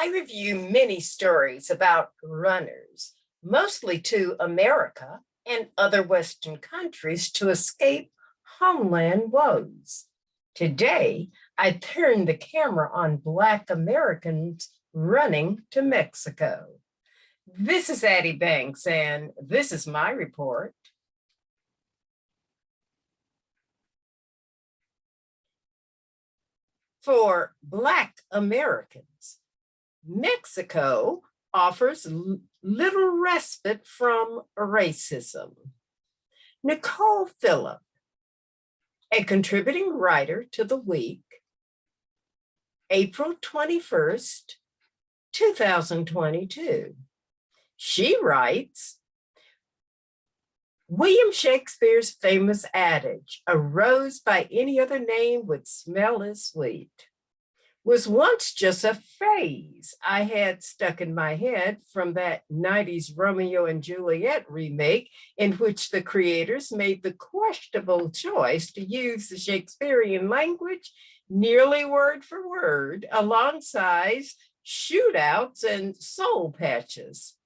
I review many stories about runners, mostly to America and other Western countries to escape homeland woes. Today, I turn the camera on Black Americans running to Mexico. This is Addi Banks, and this is my report. For Black Americans, Mexico offers little respite from racism. Nicole Phillip, a contributing writer to The Week, April 21st, 2022. She writes, William Shakespeare's famous adage, "A rose by any other name would smell as sweet," was once just a phrase I had stuck in my head from that 90s Romeo and Juliet remake, in which the creators made the questionable choice to use the Shakespearean language nearly word for word alongside shootouts and soul patches.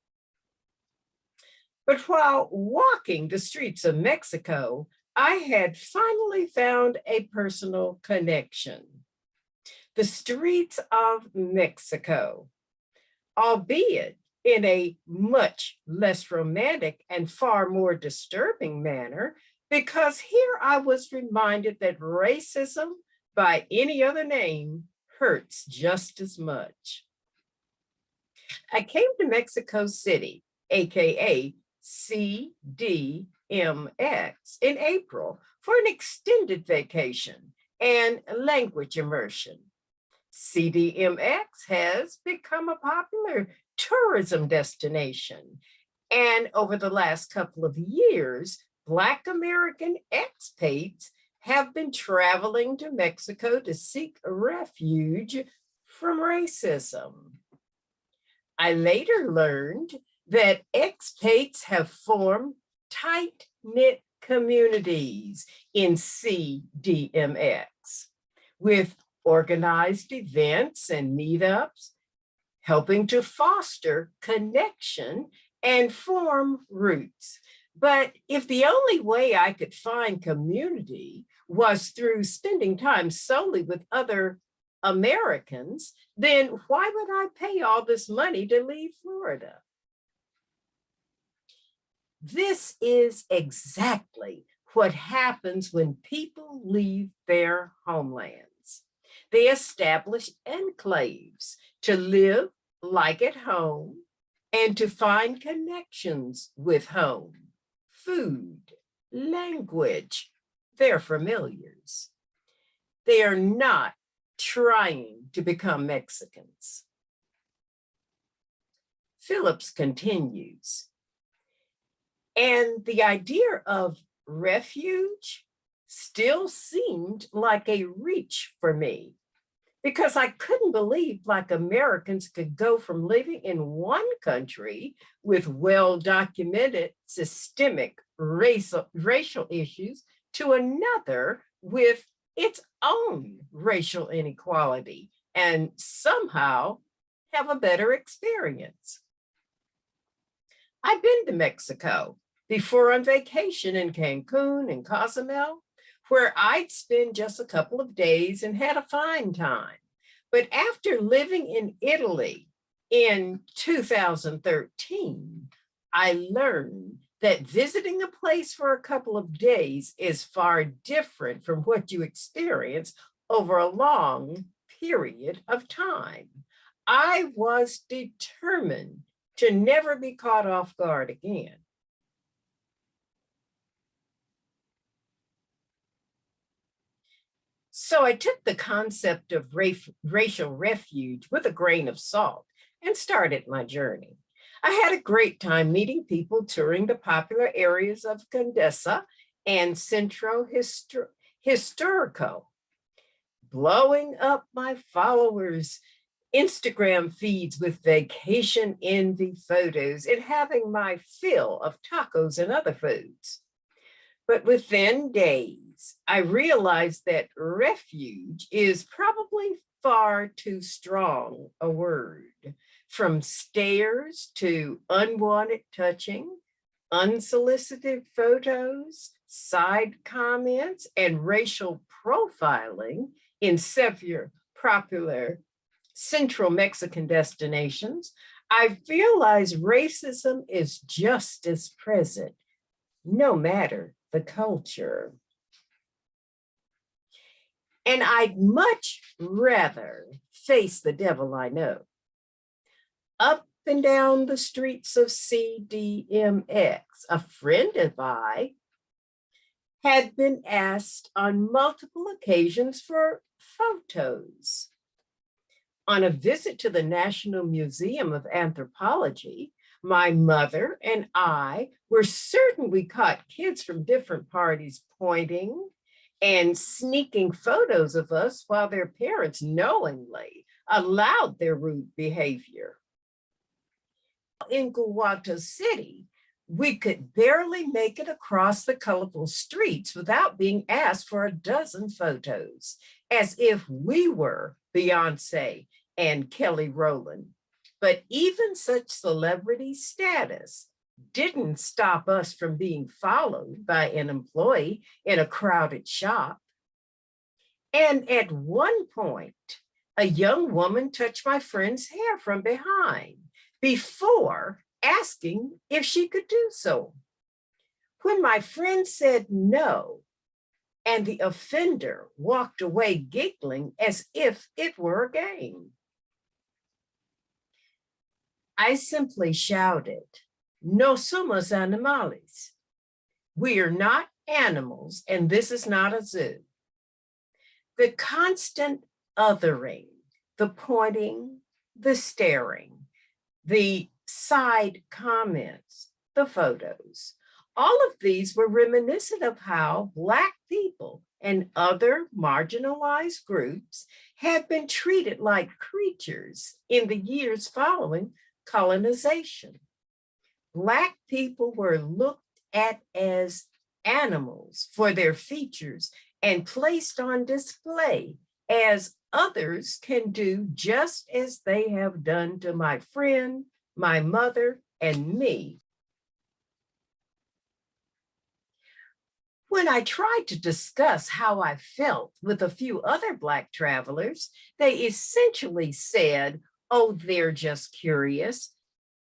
But while walking the streets of Mexico, I had finally found a personal connection. The streets of Mexico, albeit in a much less romantic and far more disturbing manner, because here I was reminded that racism by any other name hurts just as much. I came to Mexico City, aka CDMX, in April for an extended vacation and language immersion. CDMX has become a popular tourism destination, and over the last couple of years, Black American expats have been traveling to Mexico to seek refuge from racism. I later learned that expats have formed tight-knit communities in CDMX with organized events and meetups, helping to foster connection and form roots. But if the only way I could find community was through spending time solely with other Americans, then why would I pay all this money to leave Florida? This is exactly what happens when people leave their homelands. They establish enclaves to live like at home and to find connections with home, food, language, their familiars. They are not trying to become Mexicans. Phillips continues, and the idea of refuge still seemed like a reach for me, because I couldn't believe Black Americans could go from living in one country with well-documented systemic racial issues to another with its own racial inequality and somehow have a better experience. I've been to Mexico before on vacation in Cancun and Cozumel, where I'd spend just a couple of days and had a fine time. But after living in Italy in 2013, I learned that visiting a place for a couple of days is far different from what you experience over a long period of time. I was determined to never be caught off guard again. So I took the concept of racial refuge with a grain of salt and started my journey. I had a great time meeting people touring the popular areas of Condesa and Centro Historico, blowing up my followers' Instagram feeds with vacation envy photos and having my fill of tacos and other foods. But within days, I realized that refuge is probably far too strong a word. From stares to unwanted touching, unsolicited photos, side comments, and racial profiling in several popular Central Mexican destinations, I realize racism is just as present, no matter the culture. And I'd much rather face the devil I know. Up and down the streets of CDMX, a friend of mine had been asked on multiple occasions for photos. On a visit to the National Museum of Anthropology, my mother and I were certain we caught kids from different parties pointing and sneaking photos of us while their parents knowingly allowed their rude behavior. In Guato City, we could barely make it across the colorful streets without being asked for a dozen photos, as if we were Beyonce and Kelly Rowland. But even such celebrity status didn't stop us from being followed by an employee in a crowded shop. And at one point, a young woman touched my friend's hair from behind before asking if she could do so. When my friend said no, and the offender walked away giggling as if it were a game, I simply shouted, "No somos animales." We are not animals, and this is not a zoo. The constant othering, the pointing, the staring, the side comments, the photos, all of these were reminiscent of how Black people and other marginalized groups had been treated like creatures in the years following colonization. Black people were looked at as animals for their features and placed on display as others can do, just as they have done to my friend, my mother, and me. When I tried to discuss how I felt with a few other Black travelers, they essentially said, "Oh, they're just curious."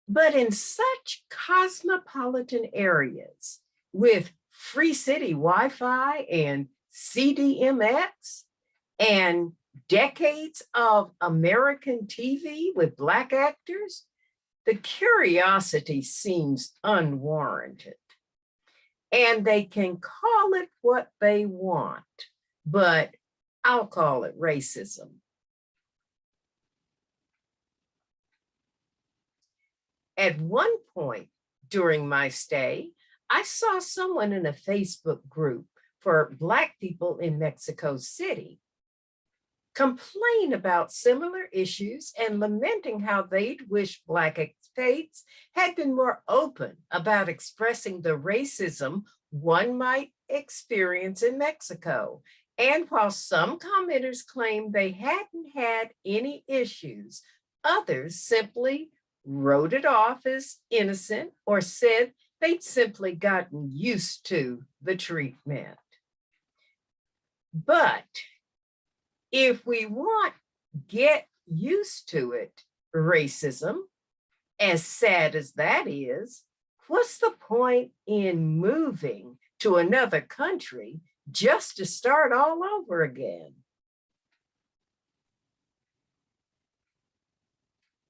But in such cosmopolitan areas with free city Wi-Fi and CDMX and decades of American TV with Black actors, the curiosity seems unwarranted. And they can call it what they want, but I'll call it racism. At one point during my stay, I saw someone in a Facebook group for Black people in Mexico City complain about similar issues and lamenting how they'd wish Black expats had been more open about expressing the racism one might experience in Mexico. And while some commenters claimed they hadn't had any issues, others simply wrote it off as innocent or said they'd simply gotten used to the treatment. But if we want get used to it racism, as sad as that is, what's the point in moving to another country just to start all over again?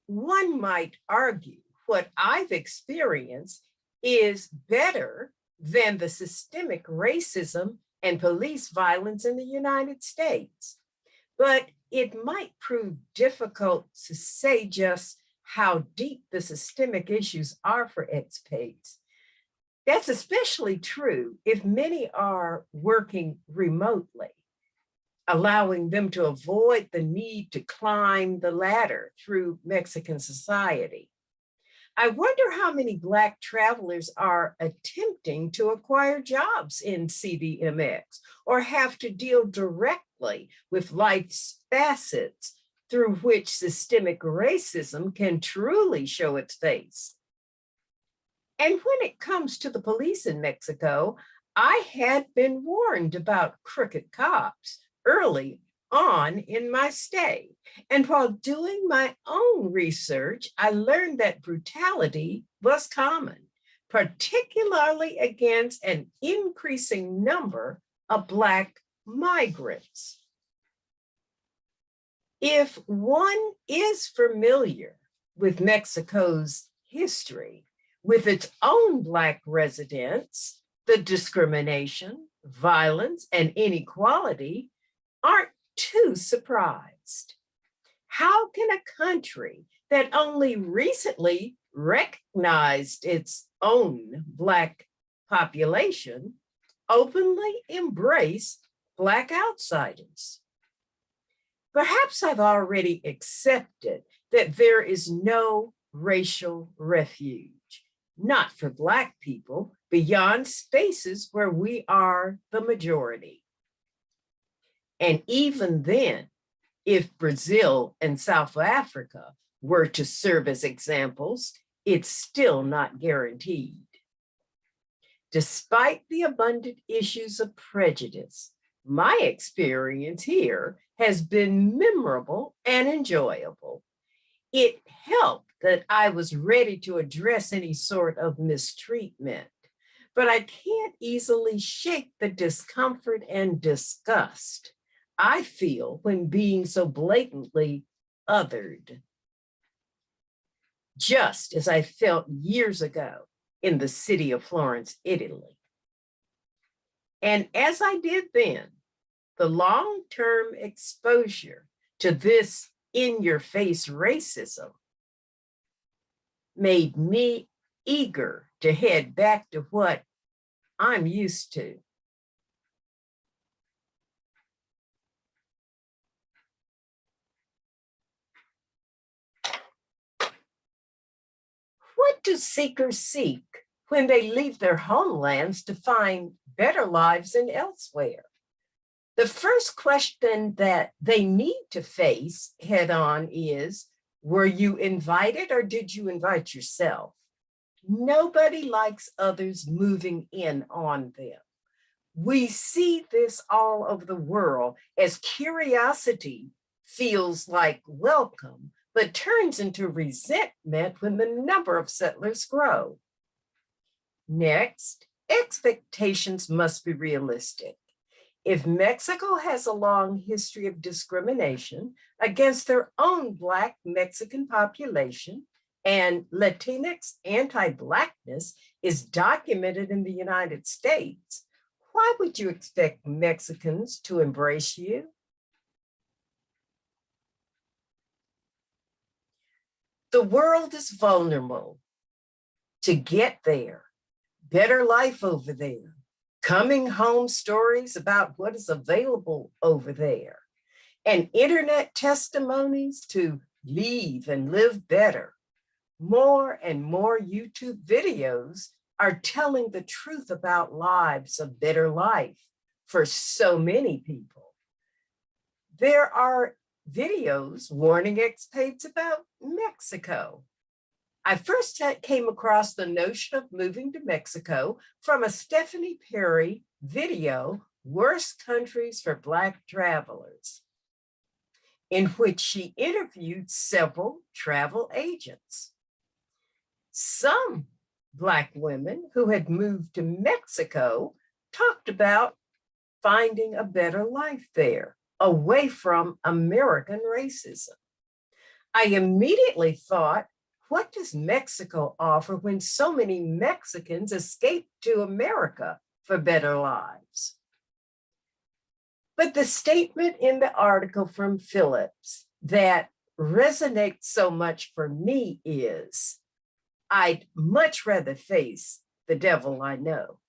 One might argue what I've experienced is better than the systemic racism and police violence in the United States. But it might prove difficult to say just how deep the systemic issues are for expats. That's especially true if many are working remotely, allowing them to avoid the need to climb the ladder through Mexican society. I wonder how many Black travelers are attempting to acquire jobs in CDMX or have to deal directly with life's facets through which systemic racism can truly show its face. And when it comes to the police in Mexico, I had been warned about crooked cops early on in my stay. And while doing my own research, I learned that brutality was common, particularly against an increasing number of Black migrants. If one is familiar with Mexico's history, with its own Black residents, the discrimination, violence, and inequality aren't too surprised. How can a country that only recently recognized its own Black population openly embrace Black outsiders? Perhaps I've already accepted that there is no racial refuge, not for Black people, beyond spaces where we are the majority. And even then, if Brazil and South Africa were to serve as examples, it's still not guaranteed. Despite the abundant issues of prejudice, my experience here has been memorable and enjoyable. It helped that I was ready to address any sort of mistreatment, but I can't easily shake the discomfort and disgust I feel when being so blatantly othered, just as I felt years ago in the city of Florence, Italy. And as I did then, the long-term exposure to this in-your-face racism made me eager to head back to what I'm used to. What do seekers seek when they leave their homelands to find better lives in elsewhere? The first question that they need to face head on is, were you invited or did you invite yourself? Nobody likes others moving in on them. We see this all over the world as curiosity feels like welcome, but turns into resentment when the number of settlers grow. Next, expectations must be realistic. If Mexico has a long history of discrimination against their own Black Mexican population, and Latinx anti-Blackness is documented in the United States, why would you expect Mexicans to embrace you? The world is vulnerable to get there, better life over there, coming home stories about what is available over there, and internet testimonies to leave and live better. More and more YouTube videos are telling the truth about lives of better life for so many people. There are videos warning expats about Mexico. I first came across the notion of moving to Mexico from a Stephanie Perry video, Worst Countries for Black Travelers, in which she interviewed several travel agents. Some Black women who had moved to Mexico talked about finding a better life there, away from American racism. I immediately thought, what does Mexico offer when so many Mexicans escape to America for better lives? But the statement in the article from Phillips that resonates so much for me is, I'd much rather face the devil I know.